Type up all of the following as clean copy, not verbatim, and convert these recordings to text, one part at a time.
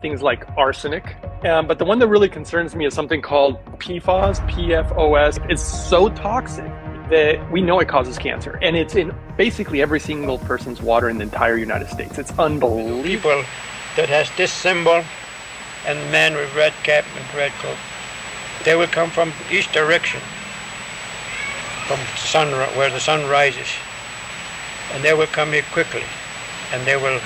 things like arsenic. But the one that really concerns me is something called PFOS, PFOS. It's so toxic that we know it causes cancer. And it's in basically every single person's water in the entire United States. It's unbelievable. People that has this symbol and man with red cap and red coat, they will come from each direction, from where the sun rises. And they will come here quickly. And they will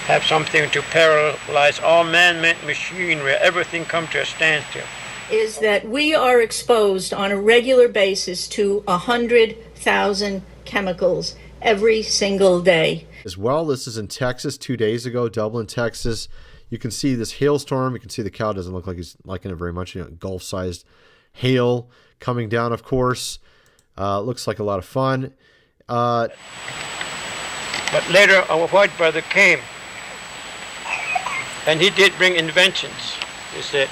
have something to paralyze all man-made machinery, everything come to a standstill. Is that we are exposed on a regular basis to 100,000 chemicals every single day. As well, this is in Texas 2 days ago, Dublin, Texas. You can see this hailstorm. You can see the cow doesn't look like he's liking it very much. You know, golf-sized hail coming down, of course. Looks like a lot of fun. But later, our white brother came, and he did bring inventions. He said,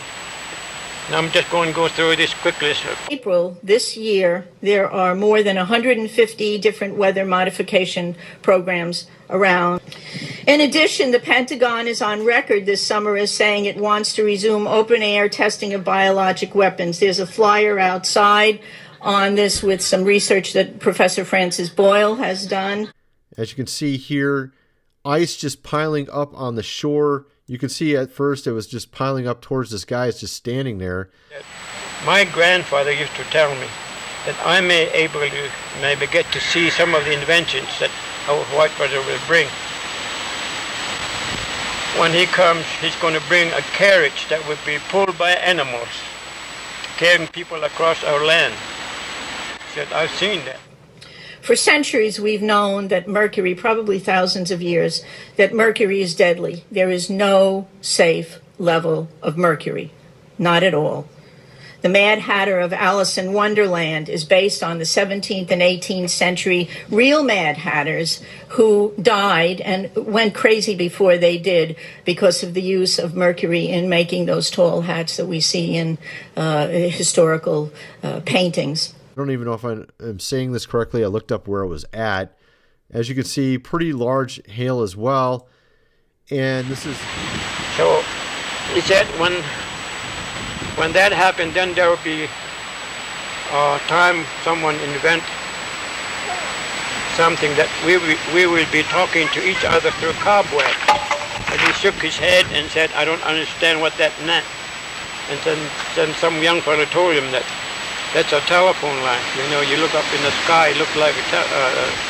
and I'm just going to go through this quickly. April this year, there are more than 150 different weather modification programs around. In addition, the Pentagon is on record this summer as saying it wants to resume open-air testing of biologic weapons. There's a flyer outside on this with some research that Professor Francis Boyle has done. As you can see here, ice just piling up on the shore. You can see at first it was just piling up towards this guy. It's just standing there. My grandfather used to tell me that I may able to maybe get to see some of the inventions that our white brother will bring. When he comes, he's going to bring a carriage that will be pulled by animals, carrying people across our land. He said, I've seen that. For centuries, we've known that mercury, probably thousands of years, that mercury is deadly. There is no safe level of mercury, not at all. The Mad Hatter of Alice in Wonderland is based on the 17th and 18th century real Mad Hatters who died and went crazy before they did because of the use of mercury in making those tall hats that we see in historical paintings. I don't even know if I'm saying this correctly. I looked up where it was at. As you can see, pretty large hail as well. And this is... So he said when that happened, then there will be time someone invent something that we will be talking to each other through cobweb. And he shook his head and said, I don't understand what that meant. And then some young fellow told him that that's a telephone line. You know, you look up in the sky, it looked like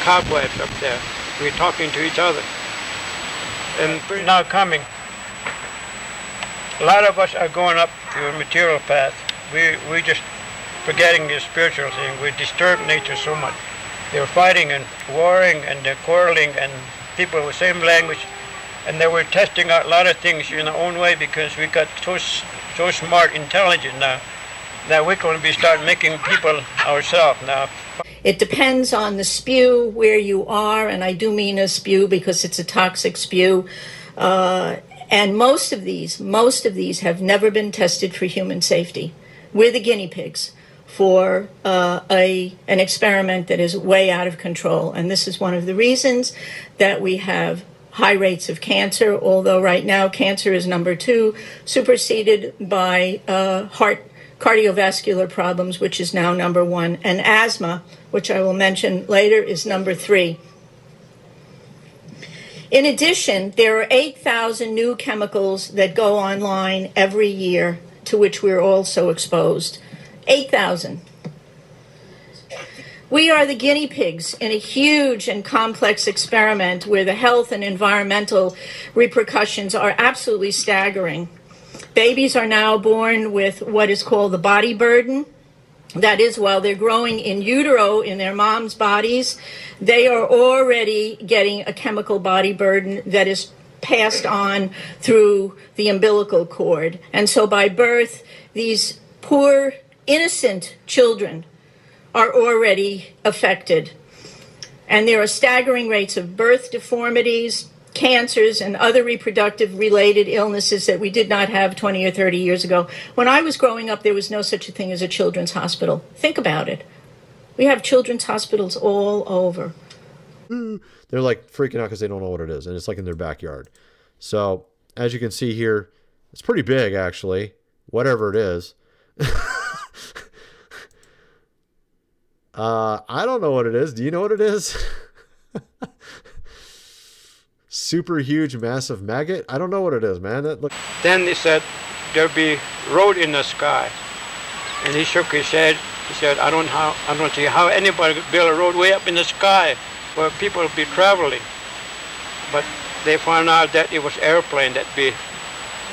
cobwebs up there. We're talking to each other. And now coming, a lot of us are going up to a material path. We just forgetting the spiritual thing. We disturb nature so much. They're fighting and warring and they're quarreling and people with the same language. And they were testing out a lot of things in our own way because we got so smart, intelligent now. That we're going to be start making people ourselves now. It depends on the spew, where you are, and I do mean a spew because it's a toxic spew. And most of these have never been tested for human safety. We're the guinea pigs for an experiment that is way out of control. And this is one of the reasons that we have high rates of cancer, although right now cancer is number 2, superseded by cardiovascular problems, which is now number 1, and asthma, which I will mention later, is number 3. In addition, there are 8,000 new chemicals that go online every year to which we're also exposed. 8,000. We are the guinea pigs in a huge and complex experiment where the health and environmental repercussions are absolutely staggering. Babies are now born with what is called the body burden. That is, while they're growing in utero in their mom's bodies, they are already getting a chemical body burden that is passed on through the umbilical cord. And so by birth, these poor, innocent children are already affected. And there are staggering rates of birth deformities, cancers, and other reproductive related illnesses that we did not have 20 or 30 years ago. When I was growing up, there was no such a thing as a children's hospital. Think about it. We have children's hospitals all over. They're like freaking out because they don't know what it is, and it's like in their backyard. So as you can see here, It's pretty big, actually, whatever it is. I don't know what it is. Do you know what it is? Super huge, massive maggot? I don't know what it is, man. Then he said, there'll be road in the sky. And he shook his head. He said, I don't see how anybody could build a road way up in the sky where people will be traveling. But they found out that it was airplane that be.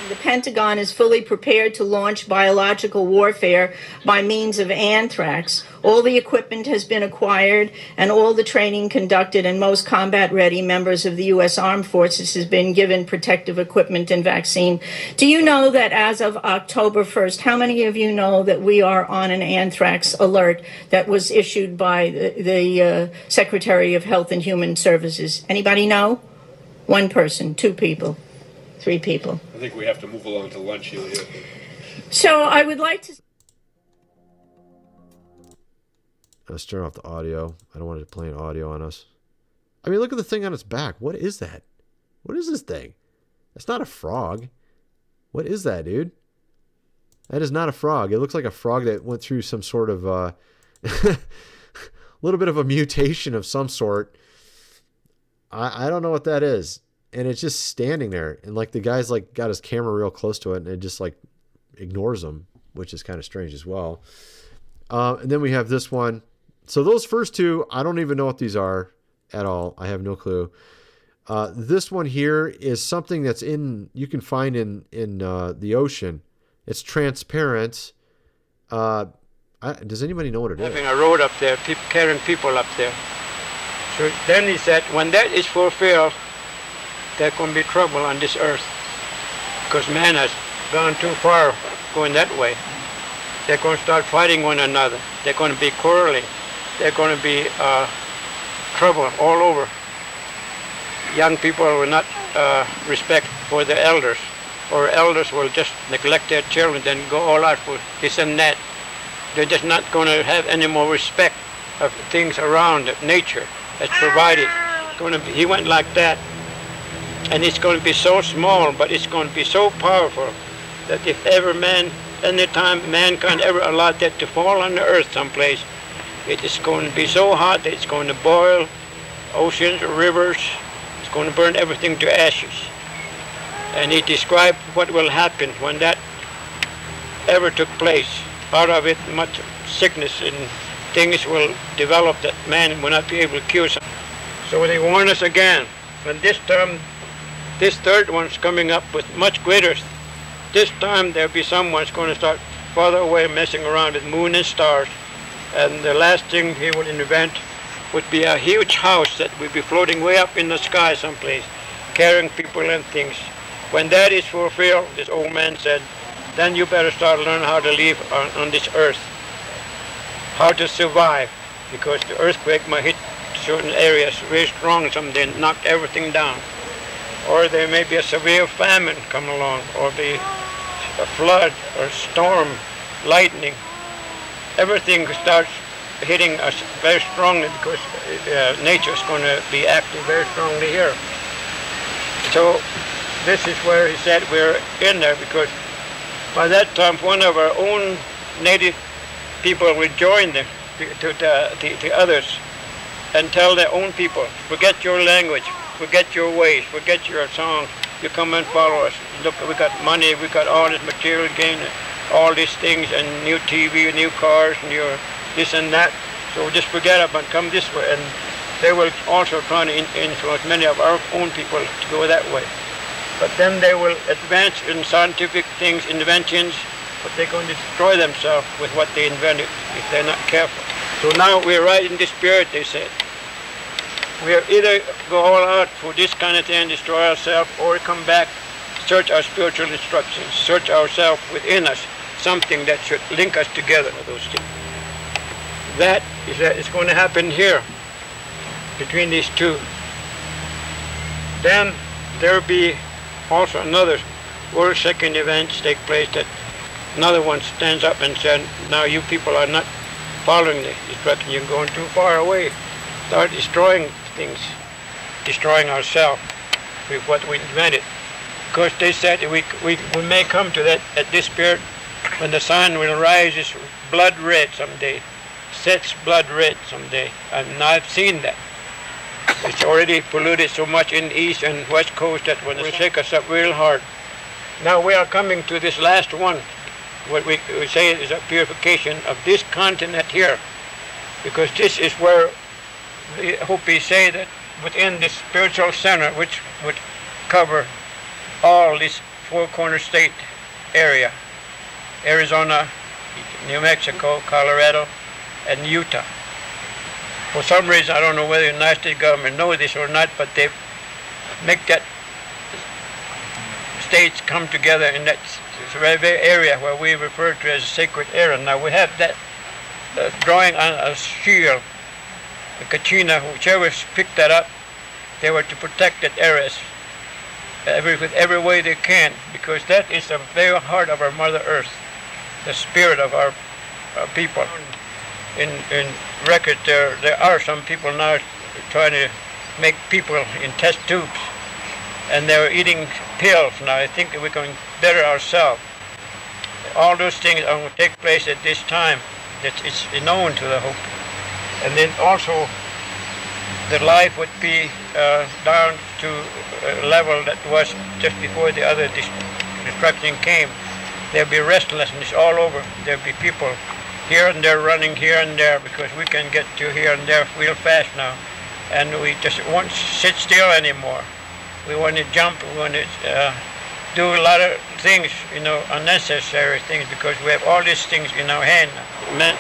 The Pentagon is fully prepared to launch biological warfare by means of anthrax. All the equipment has been acquired and all the training conducted, and most combat-ready members of the U.S. Armed Forces has been given protective equipment and vaccine. Do you know that as of October 1st, how many of you know that we are on an anthrax alert that was issued by the Secretary of Health and Human Services? Anybody know? One person, two people. 3 people. I think we have to move along to lunch, Julia. So I would like to... Let's turn off the audio. I don't want it playing audio on us. I mean, look at the thing on its back. What is that? What is this thing? It's not a frog. What is that, dude? That is not a frog. It looks like a frog that went through some sort of... little bit of a mutation of some sort. I don't know what that is. And it's just standing there, and like the guy's like got his camera real close to it, and it just like ignores him, which is kind of strange as well. And then we have this one. So those first two, I don't even know what these are at all. I have no clue. This one here is something that's you can find in the ocean. It's transparent. Does anybody know what it is? Having a road up there, carrying people up there. So then he said, when that is fulfilled, there's going to be trouble on this earth because man has gone too far going that way. They're going to start fighting one another. They're going to be quarreling. They're going to be trouble all over. Young people will not respect for their elders, or elders will just neglect their children and go all out for this and that. They're just not going to have any more respect of things around that nature has provided. He went like that. And it's going to be so small, but it's going to be so powerful that if anytime mankind ever allowed that to fall on the earth someplace, it is going to be so hot that it's going to boil oceans, rivers. It's going to burn everything to ashes. And he described what will happen when that ever took place. Out of it, much sickness and things will develop that man will not be able to cure. So they warn us again. And this time, this third one's coming up with much greater. This time there'll be someone's going to start farther away messing around with moon and stars. And the last thing he will invent would be a huge house that will be floating way up in the sky someplace, carrying people and things. When that is fulfilled, this old man said, then you better start learning how to live on this earth, how to survive, because the earthquake might hit certain areas very strong someday and knock everything down. Or there may be a severe famine come along, or be a flood or storm, lightning. Everything starts hitting us very strongly because nature is going to be acting very strongly here. So this is where he said we're in there, because by that time one of our own native people will join the others and tell their own people, forget your language, forget your ways, forget your songs, you come and follow us. Look, we got money, we got all this material gain, all these things, and new TV, new cars, new this and that. So just forget about it, come this way. And they will also try to influence many of our own people to go that way. But then they will advance in scientific things, inventions, but they're going to destroy themselves with what they invented if they're not careful. So now we're right in this spirit, they said. We either go all out for this kind of thing, destroy ourselves, or come back, search our spiritual instructions, search ourselves within us, something that should link us together with those things. That is going to happen here, between these two. Then there will be also another world-shaking event take place, that another one stands up and says, now you people are not following the instruction, you're going too far away. Start destroying things, destroying ourselves with what we invented. because they said we may come to that at this period when the sun will rise is blood red someday, sets blood red someday, and I've seen that. It's already polluted so much in the east and west coast that when it shake us up real hard. Now we are coming to this last one, what we say is a purification of this continent here, because this is where the Hopi say that within this spiritual center, which would cover all this four-corner state area, Arizona, New Mexico, Colorado, and Utah. For some reason, I don't know whether the United States government knows this or not, but they make that states come together in that very area where we refer to as a sacred area. Now we have that drawing on a shield, the Kachina, whichever picked that up, they were to protect that area with every way they can, because that is the very heart of our Mother Earth, the spirit of our people. In record, there are some people now trying to make people in test tubes, and they're eating pills now. I think that we're going to better ourselves. All those things are going to take place at this time that it's known to the Hopi. And then also the life would be down to a level that was just before the other destruction came. There'll be restlessness all over. There'll be people here and there running here and there because we can get to here and there real fast now. And we just won't sit still anymore. We want to jump, we want to do a lot of things, unnecessary things, because we have all these things in our hand now.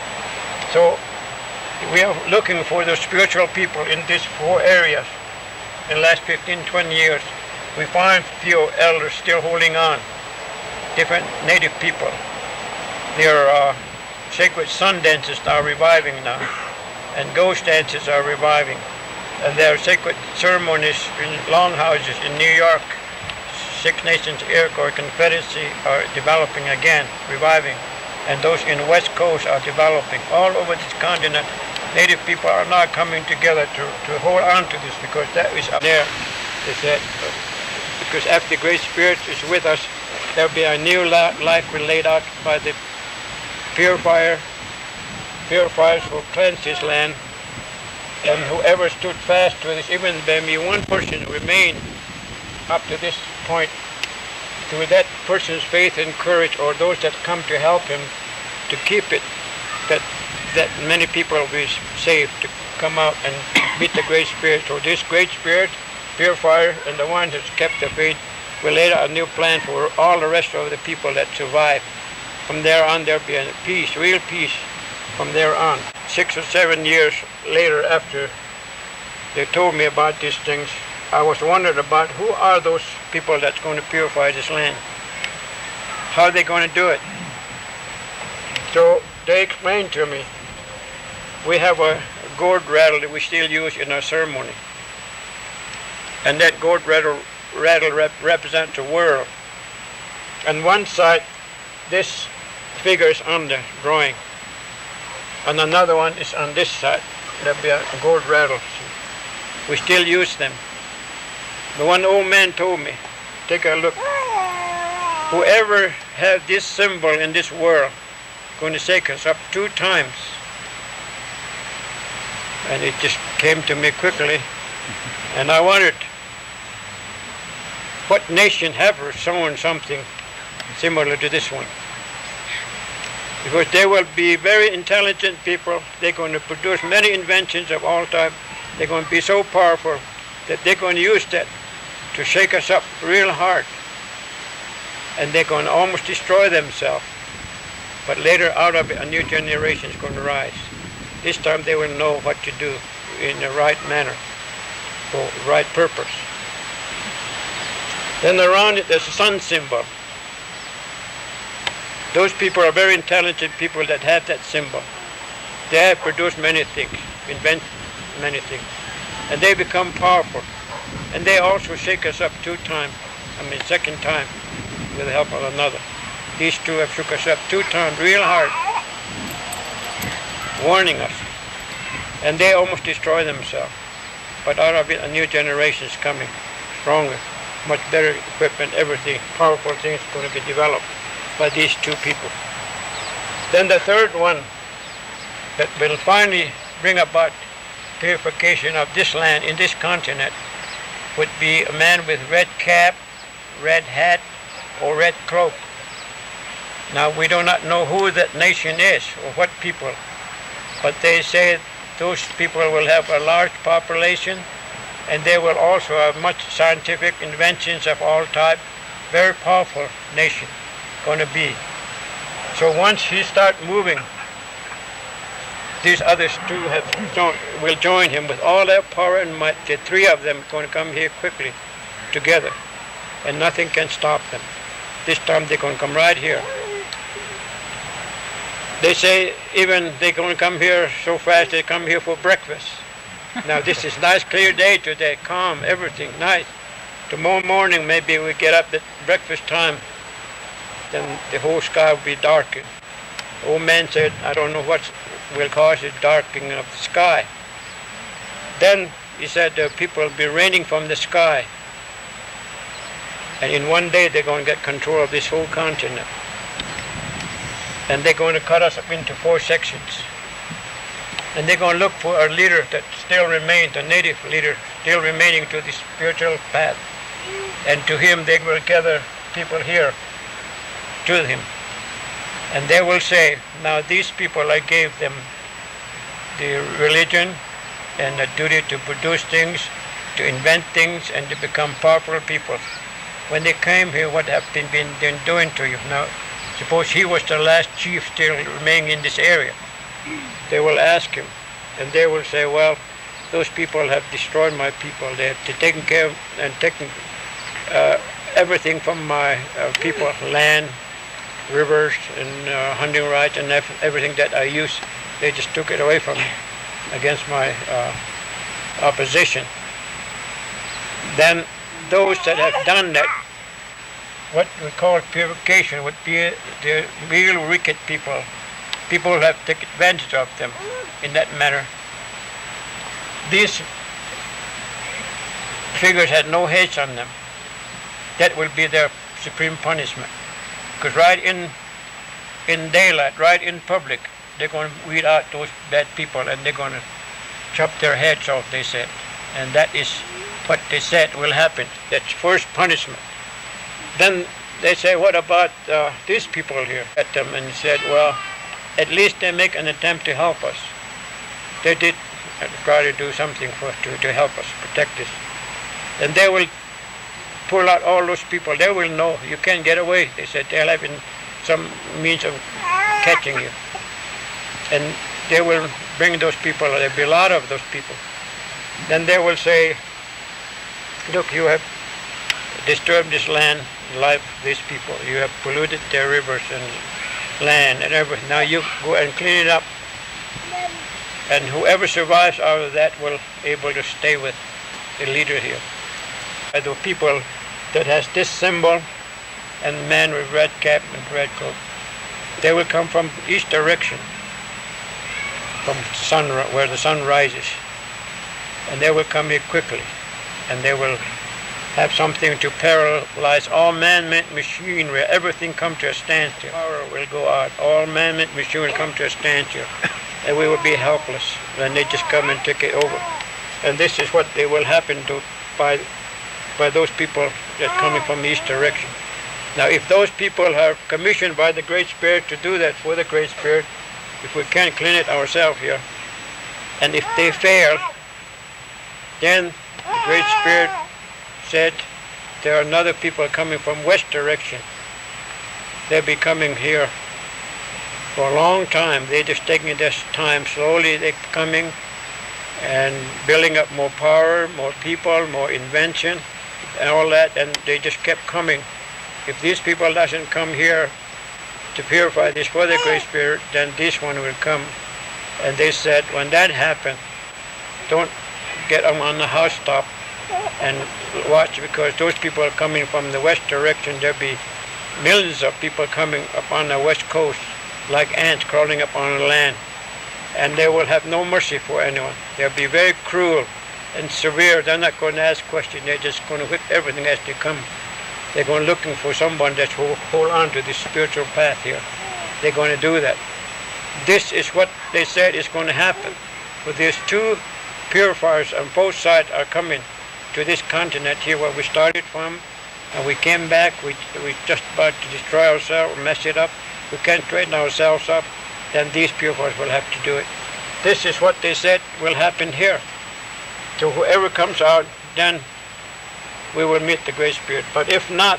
So we are looking for the spiritual people in these four areas. In the last 15, 20 years, we find few elders still holding on, different native people. Their sacred sun dances are reviving now, and ghost dances are reviving. And their sacred ceremonies in longhouses in New York, Six Nations Iroquois Confederacy are developing again, reviving. And those in the West Coast are developing. All over this continent, Native people are now coming together to hold on to this, because that is up there. Is that because after the Great Spirit is with us, there will be a new life laid out by the purifiers will cleanse this land. And whoever stood fast to this, even there may be one person remain up to this point, through that person's faith and courage, or those that come to help him to keep it, that many people will be saved to come out and meet the Great Spirit. So this Great Spirit, purifier, and the one who's kept the faith, will lay out a new plan for all the rest of the people that survive. From there on, there'll be a peace, real peace from there on. 6 or 7 years later, after they told me about these things, I was wondering about who are those people that's going to purify this land. How are they going to do it? So they explained to me, we have a gourd rattle that we still use in our ceremony. And that gourd rattle represents the world. On one side, this figure is on the drawing. And another one is on this side. There'll be a gourd rattle. We still use them. The one old man told me, take a look. Whoever has this symbol in this world going to shake us up 2 times. And it just came to me quickly. And I wondered, what nation ever shown something similar to this one? Because they will be very intelligent people. They're going to produce many inventions of all types. They're going to be so powerful that they're going to use that to shake us up real hard. And they're going to almost destroy themselves. But later, out of it, a new generation is going to rise. This time they will know what to do in the right manner, for the right purpose. Then around it, there's a sun symbol. Those people are very intelligent people that have that symbol. They have produced many things, invent many things. And they become powerful. And they also shake us up 2 times. Second time, with the help of another. These 2 have shook us up 2 times real hard, warning us. And they almost destroy themselves. But out of it, a new generation is coming, stronger. much better equipment, everything, powerful things going to be developed by these two people. Then the third one that will finally bring about purification of this land in this continent would be a man with red cap, red hat, or red cloak. Now we do not know who that nation is or what people, but they say those people will have a large population, and they will also have much scientific inventions of all type. Very powerful nation going to be. So once he start moving, these others two will join him with all their power and might. The three of them are going to come here quickly together, and nothing can stop them. This time they're going to come right here. They say even they're going to come here so fast they come here for breakfast. Now this is nice clear day today, calm, everything nice. Tomorrow morning maybe we get up at breakfast time, then the whole sky will be darkened. The old man said, I don't know what will cause the darkening of the sky. Then he said the people will be raining from the sky. And in one day they're going to get control of this whole continent. And they're going to cut us up into 4 sections. And they're going to look for a leader that still remains, a native leader still remaining to the spiritual path. And to him they will gather people here to him. And they will say, now these people I gave them the religion and the duty to produce things, to invent things, and to become powerful people. When they came here, what have they been doing to you? Now, suppose he was the last chief still remaining in this area. They will ask him, and they will say, well, those people have destroyed my people. They have taken care of and taken everything from my people, land, rivers, and hunting rights, and everything that I used. They just took it away from me against my opposition. Then those that have done that, what we call purification, would be the real wicked people. People who have taken advantage of them in that manner. These figures had no heads on them. That will be their supreme punishment. Because right in daylight, right in public, they're going to weed out those bad people and they're going to chop their heads off, they said. And that is what they said will happen. That's first punishment. Then they say, what about these people here? At them and said, well, at least they make an attempt to help us. They did try to do something to help us, protect us. And they will pull out all those people. They will know you can't get away. They said they'll have some means of catching you. And they will bring those people. There'll be a lot of those people. Then they will say, look, you have disturbed this land, life, these people. You have polluted their rivers and land and everything. Now you go and clean it up. And whoever survives out of that will be able to stay with the leader here. The people that has this symbol and man with red cap and red coat, they will come from east direction, from sun, where the sun rises. And they will come here quickly. And they will have something to paralyze all man-made machinery. Everything come to a standstill. Power will go out. All man-made machinery will come to a standstill. And we will be helpless when they just come and take it over. And this is what they will happen to by those people that are coming from the east direction. Now, if those people are commissioned by the Great Spirit to do that for the Great Spirit, if we can't clean it ourselves here, and if they fail, then the Great Spirit said there are another people coming from west direction. They'll be coming here for a long time. They're just taking this time. Slowly they're coming and building up more power, more people, more invention, and all that, and they just kept coming. If these people doesn't come here to purify this for the Great Spirit, then this one will come. And they said, when that happens, don't get them on the housetop and watch, because those people are coming from the west direction. There'll be millions of people coming up on the west coast, like ants crawling up on the land. And they will have no mercy for anyone. They'll be very cruel and severe, they're not going to ask questions. They're just going to whip everything as they come. They're going looking for someone that will hold on to this spiritual path here. They're going to do that. This is what they said is going to happen. With these two purifiers on both sides are coming to this continent here where we started from, and we came back. We just about to destroy ourselves, mess it up. We can't straighten ourselves up. Then these purifiers will have to do it. This is what they said will happen here. So whoever comes out, then we will meet the Great Spirit. But if not,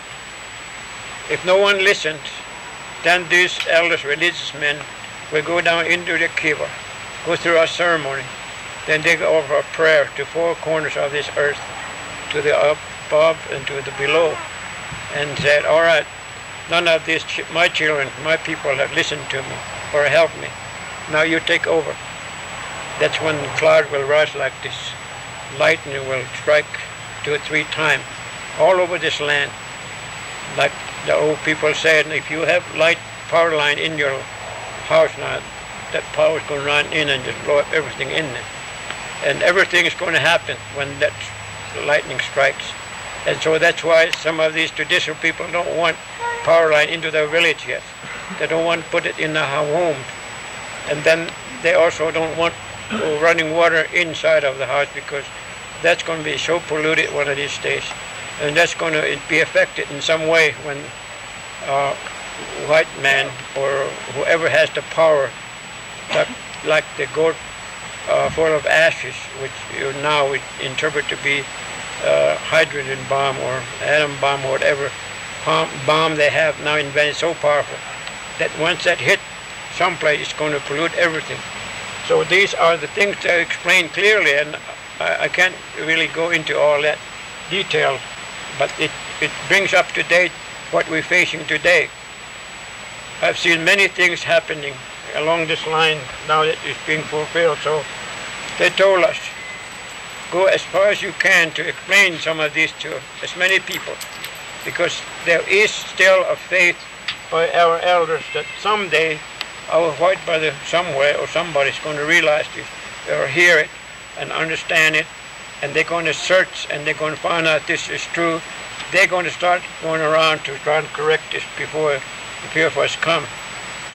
if no one listens, then these elders, religious men, will go down into the kiva, go through a ceremony, then they go over a prayer to four corners of this earth, to the above and to the below, and said, all right, none of these, my children, my people have listened to me or helped me. Now you take over. That's when the cloud will rise like this. Lightning will strike 2 or 3 times all over this land. Like the old people said, if you have light power line in your house now, that power is going to run in and just blow up everything in there. And everything is going to happen when that lightning strikes. And so that's why some of these traditional people don't want power line into their village yet. They don't want to put it in their homes. And then they also don't want running water inside of the house, because that's going to be so polluted one of these days. And that's going to be affected in some way when white man or whoever has the power, like the goat full of ashes, which you now would interpret to be hydrogen bomb or atom bomb or whatever bomb they have now invented, so powerful that once that hit someplace, it's going to pollute everything. So these are the things that I explained clearly, and I can't really go into all that detail, but it brings up to date what we're facing today. I've seen many things happening along this line now that it's being fulfilled. So they told us, go as far as you can to explain some of these to as many people, because there is still a faith by our elders that someday our white brother somewhere or somebody's going to realize this or hear it and understand it, and they're going to search and they're going to find out this is true. They're going to start going around to try and correct this before the purifiers come.